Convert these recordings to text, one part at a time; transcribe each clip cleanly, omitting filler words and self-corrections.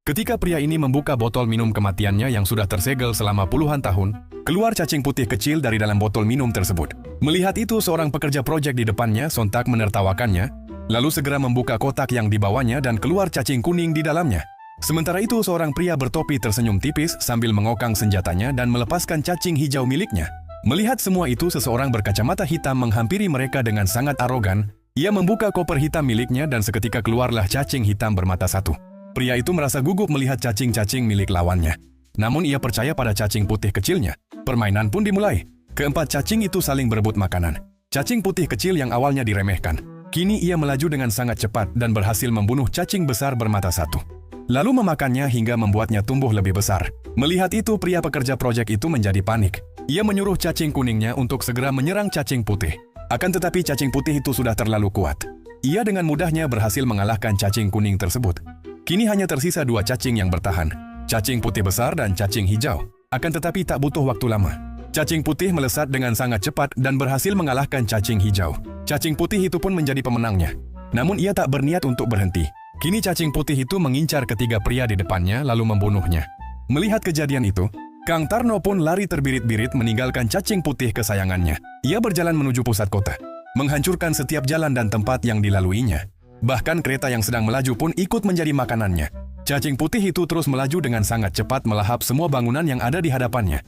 Ketika pria ini membuka botol minum kematiannya yang sudah tersegel selama puluhan tahun, keluar cacing putih kecil dari dalam botol minum tersebut. Melihat itu, seorang pekerja proyek di depannya sontak menertawakannya, lalu segera membuka kotak yang dibawanya dan keluar cacing kuning di dalamnya. Sementara itu, seorang pria bertopi tersenyum tipis sambil mengokang senjatanya dan melepaskan cacing hijau miliknya. Melihat semua itu, seseorang berkacamata hitam menghampiri mereka dengan sangat arogan. Ia membuka koper hitam miliknya dan seketika keluarlah cacing hitam bermata satu. Pria itu merasa gugup melihat cacing-cacing milik lawannya. Namun ia percaya pada cacing putih kecilnya. Permainan pun dimulai. Keempat cacing itu saling berebut makanan. Cacing putih kecil yang awalnya diremehkan, kini ia melaju dengan sangat cepat dan berhasil membunuh cacing besar bermata satu. Lalu memakannya hingga membuatnya tumbuh lebih besar. Melihat itu, pria pekerja proyek itu menjadi panik. Ia menyuruh cacing kuningnya untuk segera menyerang cacing putih. Akan tetapi cacing putih itu sudah terlalu kuat. Ia dengan mudahnya berhasil mengalahkan cacing kuning tersebut. Kini hanya tersisa dua cacing yang bertahan, cacing putih besar dan cacing hijau. Akan tetapi tak butuh waktu lama. Cacing putih melesat dengan sangat cepat dan berhasil mengalahkan cacing hijau. Cacing putih itu pun menjadi pemenangnya. Namun ia tak berniat untuk berhenti. Kini cacing putih itu mengincar ketiga pria di depannya lalu membunuhnya. Melihat kejadian itu, Kang Tarno pun lari terbirit-birit meninggalkan cacing putih kesayangannya. Ia berjalan menuju pusat kota, menghancurkan setiap jalan dan tempat yang dilaluinya. Bahkan kereta yang sedang melaju pun ikut menjadi makanannya. Cacing putih itu terus melaju dengan sangat cepat melahap semua bangunan yang ada di hadapannya.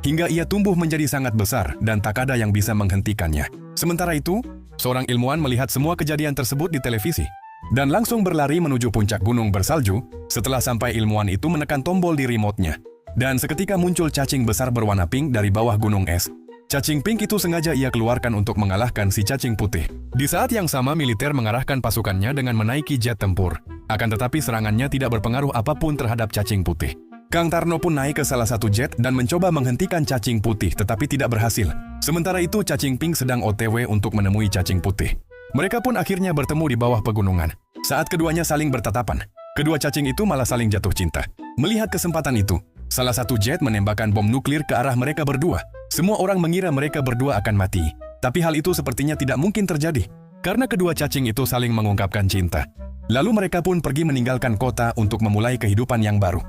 Hingga ia tumbuh menjadi sangat besar dan tak ada yang bisa menghentikannya. Sementara itu, seorang ilmuwan melihat semua kejadian tersebut di televisi dan langsung berlari menuju puncak gunung bersalju. Setelah sampai, ilmuwan itu menekan tombol di remote-nya. Dan seketika muncul cacing besar berwarna pink dari bawah gunung es. Cacing pink itu sengaja ia keluarkan untuk mengalahkan si cacing putih. Di saat yang sama, militer mengarahkan pasukannya dengan menaiki jet tempur. Akan tetapi serangannya tidak berpengaruh apapun terhadap cacing putih. Kang Tarno pun naik ke salah satu jet dan mencoba menghentikan cacing putih tetapi tidak berhasil. Sementara itu, cacing pink sedang OTW untuk menemui cacing putih. Mereka pun akhirnya bertemu di bawah pegunungan. Saat keduanya saling bertatapan, kedua cacing itu malah saling jatuh cinta. Melihat kesempatan itu, salah satu jet menembakkan bom nuklir ke arah mereka berdua. Semua orang mengira mereka berdua akan mati. Tapi hal itu sepertinya tidak mungkin terjadi, karena kedua cacing itu saling mengungkapkan cinta. Lalu mereka pun pergi meninggalkan kota untuk memulai kehidupan yang baru.